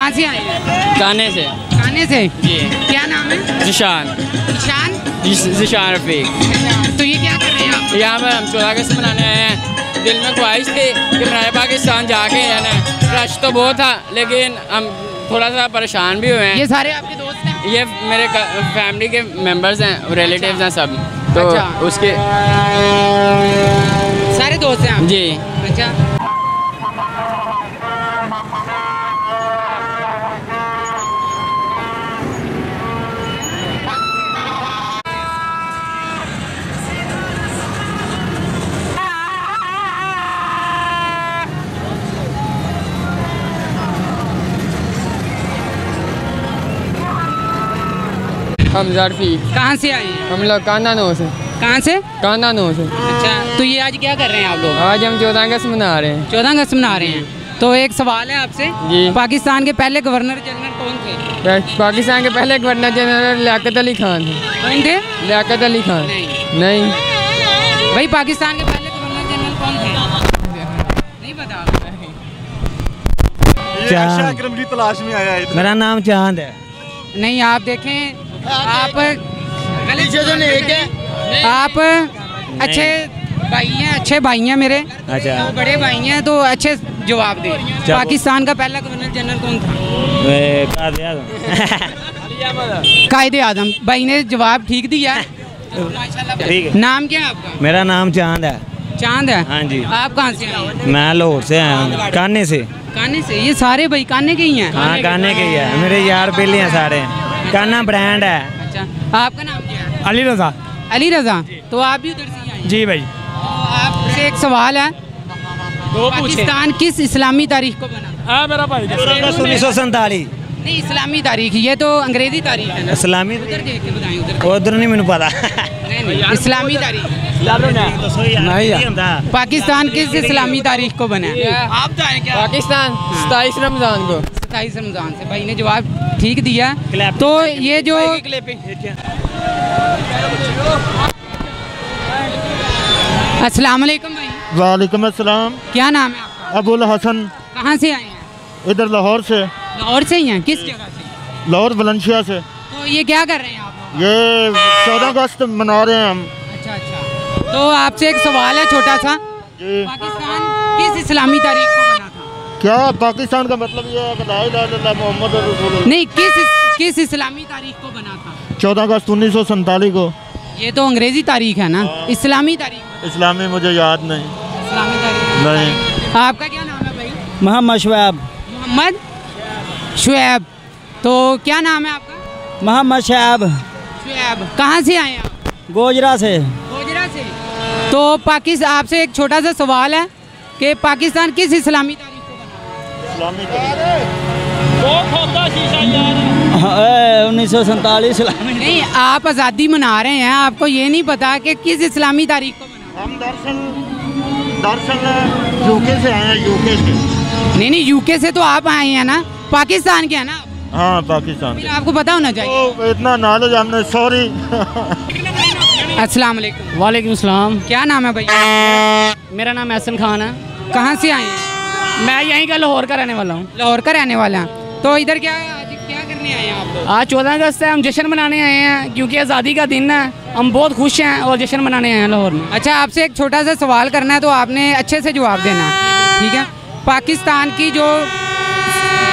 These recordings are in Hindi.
कहाँ से आए हैं? काने से। काने से जी। क्या नाम है? जिशान। जिशान रफीक। तो ये क्या कर रहे हैं आप? यहाँ पर हम 14 अगस्त मनाने आए हैं। दिल में ख्वाहिश थी कि बनाए पाकिस्तान जाके है ना, रश तो बहुत था लेकिन हम थोड़ा सा परेशान भी हुए हैं। ये सारे आपके दोस्त हैं? ये मेरे फैमिली के मेंबर्स हैं, रिलेटिव्स हैं सब। तो अच्छा। उसके सारे दोस्त हैं आप? जी। अच्छा। हम रफीक। कहाँ से आए हैं? हम लोग कांदानो से। कहाँ से? कांदानो से। अच्छा, तो ये आज क्या कर रहे हैं आप लोग? आज हम 14 अगस्त मना रहे हैं। 14 अगस्त मना रहे हैं। तो एक सवाल है आपसे, पाकिस्तान के पहले गवर्नर जनरल कौन थे? पाकिस्तान के पहले गवर्नर जनरल लियाकत अली खान थे। कौन थे? लियाकत अली खान। नहीं भाई, पाकिस्तान के पहले गवर्नर जनरल कौन थे? नहीं पता? चांद। तलाश में आया है। मेरा नाम चांद है। नहीं, आप देखें, आप आप अच्छे भाई हैं, अच्छे भाई हैं मेरे। अच्छा। तो बड़े भाई हैं तो अच्छे जवाब दे। पाकिस्तान का पहला गवर्नर जनरल कौन था? कायदे आजम। भाई ने जवाब ठीक दिया है। ठीक है। नाम क्या है आपका? मेरा नाम चांद है। चांद है? हाँ जी। आप कहाँ से आए हैं? मैं लाहौर से आया हूँ, काने से। काने से? ये सारे भाई काने के ही हैं? हाँ, काने के ही है, मेरे यार बेली हैं सारे। काना ब्रांड है। अच्छा, आपका नाम क्या है? अली रजा। अली रजा। तो आप भी उधर से आए हैं? जी भाई। तो आपसे एक सवाल है, पाकिस्तान किस इस्लामी तारीख को बना? हाँ मेरा भाई। 1947। नहीं, इस्लामी तारीख, ये तो अंग्रेजी तारीख है ना। इस्लामी उधर देख के बताएं, उधर। उधर नहीं मैंने पता। नहीं, इस्लामी तारीख। नहीं। पाकिस्तान किस इस्लामी तारीख को बना है? आप बताएं क्या? पाकिस्तान 27 रमजान को। 27 रमजान से। भाई ने जवाब ठीक दिया। तो ये जो अस्सलाम वालेकुम भाई। वालेकुम अस्सलाम। क्या नाम है आपका? अबुल हसन। कहाँ से आए हैं? इधर लाहौर से। लाहौर से ही हैं? किस जगह से? लाहौर बुलंदशहर से। तो ये क्या कर रहे हैं आप? ये 14 अगस्त मना रहे हैं हम। अच्छा अच्छा। तो आपसे एक सवाल है छोटा सा, पाकिस्तान किस इस्लामी तारीख को बना था? क्या पाकिस्तान का मतलब ये है कि ला इलाहा इल्लल्लाह मोहम्मद रसूलुल्लाह। नहीं, किस इस्लामी तारीख को बना था? 14 अगस्त 1947 को। ये तो अंग्रेजी तारीख है ना, इस्लामी तारीख। इस्लामी मुझे याद नहीं। इस्लामी तारीख नहीं। आपका क्या नाम है भाई? मोहम्मद शुएब। मोहम्मद शुएब। तो क्या नाम है आपका? मोहम्मद शुएब। शुएब। कहाँ से आए हैं आप? गोजरा से। गोजरा से। तो पाकिस्तान, आपसे एक छोटा सा सवाल है कि पाकिस्तान किस इस्लामी तारीख को बना? इस्लामी तारीख 1947। नहीं, आप आज़ादी मना रहे हैं, आपको ये नहीं पता कि किस इस्लामी तारीख को बना? हम दरअसल यूके से आए हैं, यूके से। नहीं, यूके से तो आप आए हैं ना, पाकिस्तान के हैं ना? हाँ, पाकिस्तान। फिर आपको पता होना चाहिए। तो इतना नॉलेज हमने, सॉरी। अस्सलाम वालेकुम। वालेकुम सलाम। क्या नाम है भाई? मेरा नाम एहसन खान है। कहाँ से आए हैं? मैं यहीं का लाहौर का रहने वाला हूँ। लाहौर का रहने वाला है। तो इधर क्या करने आए हैं आप लोग? आज 14 अगस्त है, हम जश्न मनाने आए हैं क्योंकि आज़ादी का दिन है। हम बहुत खुश हैं और जश्न मनाने आए हैं लाहौर में। अच्छा, आपसे एक छोटा सा सवाल करना है तो आपने अच्छे से जवाब देना, ठीक है? पाकिस्तान की जो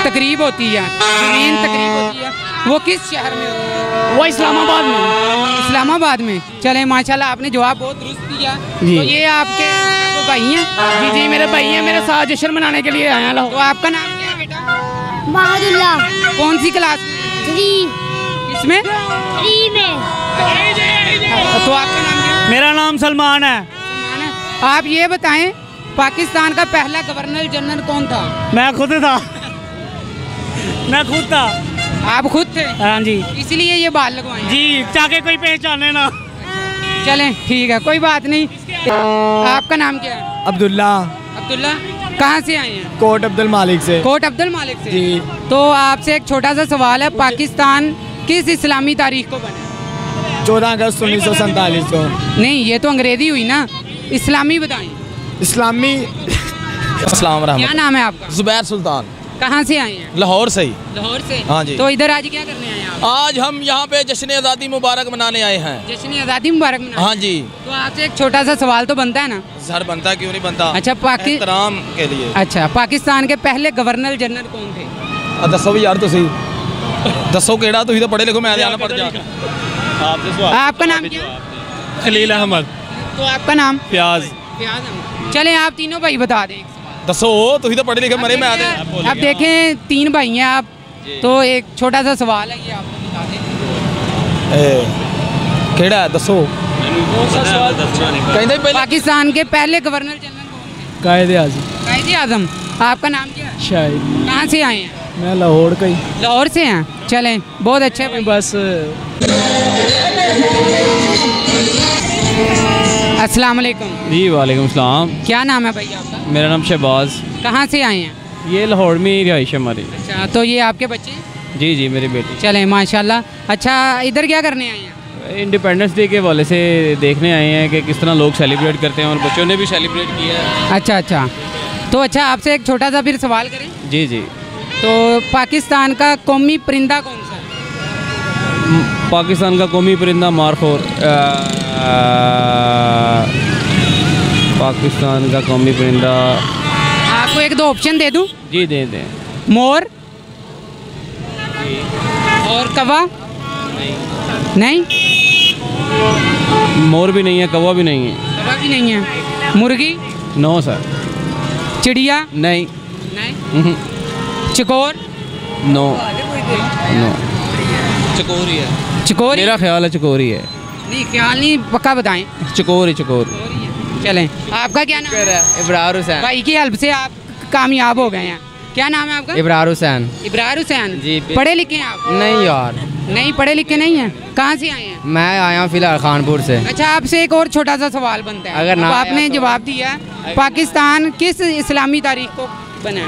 तकरीब होती है, मेन तकरीब होती है, वो किस शहर में होती है? वो इस्लामाबाद में। इस्लामाबाद में। चले, माशाल्लाह, आपने जवाब बहुत दुरुस्त दिया। जी। तो ये आपके तो भाई हैं? जी जी, मेरे भाई हैं, मेरे साथ जश्न मनाने के लिए आए हैं लाहौर। तो आपका नाम क्या है बेटा? महदुल्ला। कौन सी क्लास में? 3 इसमें? 3 में। तो आपका नाम क्या है? मेरा नाम सलमान है। सलमान है। आप ये बताएं, पाकिस्तान का पहला गवर्नर जनरल कौन था? मैं खुद था। मैं खुद था। आप खुद थे? हाँ जी। इसलिए ये बाल लगवाए हैं? जी, चाके कोई पहचाने ना। चलें, ठीक है, कोई बात नहीं। आपका नाम क्या है? अब्दुल्ला। अब्दुल्ला। कहाँ से आए हैं? कोट अब्दुल मालिक से। कोट अब्दुल मालिक से। जी। तो आपसे एक छोटा सा सवाल है, पाकिस्तान किस इस्लामी तारीख को बना? 14 अगस्त 1947 को। नहीं, ये तो अंग्रेजी हुई ना, इस्लामी बताएं। इस्लामी। अस्सलाम क्या नाम है आपका? जुबैर सुल्तान। कहाँ से आए हैं? लाहौर से ही। लाहौर से। हाँ जी। तो इधर आज क्या करने आए हैं आप? आज हम यहाँ पे जश्न आज़ादी मुबारक मनाने आए हैं। जश्न आज़ादी मुबारक मनाने? हाँ जी। तो आपसे एक छोटा सा सवाल तो बनता है ना? सर बनता है, क्यों नहीं बनता। अच्छा एहतराम के लिए। अच्छा, पाकिस्तान के पहले गवर्नर जनरल कौन थे? दसो भी यार तुसी दसो केड़ा, तुसी तो पढ़े लिखो, मैं ध्यान पड़ जा। आपका नाम क्या? खलील अहमद। तो आपका नाम? प्याज। चलें आप तीनों भाई बता दें। दसो, तुसी तो पढ़े लिखे, मरे मैं आते। अब देखें 3 भाई हैं आप, तो एक छोटा सा सवाल है, ये आपको बता दें। केड़ा है दसो। पाकिस्तान के पहले गवर्नर जनरल कौन थे? कायदे आज़म। आपका नाम क्या है? शायद। कहाँ से आए हैं? मैं लाहौर का ही। लाहौर से हैं। चलें, बहुत अच्छे भाई। बस अस्सलाम वालेकुम। जी वालेकुम सलाम। क्या नाम है भाई आपका? मेरा नाम शहबाज। कहाँ से आए हैं? ये लाहौर में ही रिहाइश है हमारी। अच्छा, तो ये आपके बच्चे? जी जी, मेरी बेटी। चलें माशाल्लाह। अच्छा, इधर क्या करने आए हैं? इंडिपेंडेंस डे के हवाले से देखने आए हैं कि किस तरह लोग सेलिब्रेट करते हैं, और बच्चों ने भी सेलिब्रेट किया है। अच्छा अच्छा, तो अच्छा आपसे एक छोटा सा फिर सवाल करें? जी जी। तो पाकिस्तान का कौमी परिंदा कौन सा है? पाकिस्तान का कौमी परिंदा मारखोर। पाकिस्तान का कौमी परिंदा, आपको 1-2 ऑप्शन दे दूं? जी दे दें। मोर और कौवा? नहीं, मोर भी नहीं है, कौवा भी नहीं है। कौवा भी नहीं है। मुर्गी? No sir. चिड़िया? नहीं। नहीं। चकोर? No no. चकोरी है। चकोर? मेरा ख्याल है चकोरी है। नहीं, ख्याल नहीं, पक्का बताएं। चकोरी चकोर। चलें, आपका क्या नाम है? इब्रार हुसैन। भाई की हेल्प से आप कामयाब हो गए हैं। क्या नाम है आपका? इब्रार हुसैन। इब्रार हुसैन। जी। पढ़े लिखे हैं आप? नहीं यार, नहीं पढ़े लिखे नहीं हैं। कहाँ से आए हैं? मैं आया हूँ फिलहाल खानपुर से। अच्छा, आपसे एक और छोटा सा सवाल बनता है। अगर ना अब आपने आया तो- जवाब दिया, पाकिस्तान किस इस्लामी तारीख को बना?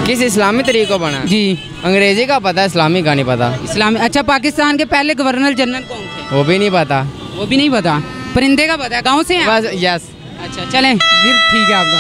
किस इस्लामी तरीके को बना? जी। अंग्रेजी का पता है, इस्लामी का नहीं पता। इस्लामी। अच्छा, पाकिस्तान के पहले गवर्नर जनरल कौन थे? वो भी नहीं पता। वो भी नहीं पता। परिंदे का पता है, गाँव से हैं? बस यस। अच्छा, चलें फिर ठीक है आपका।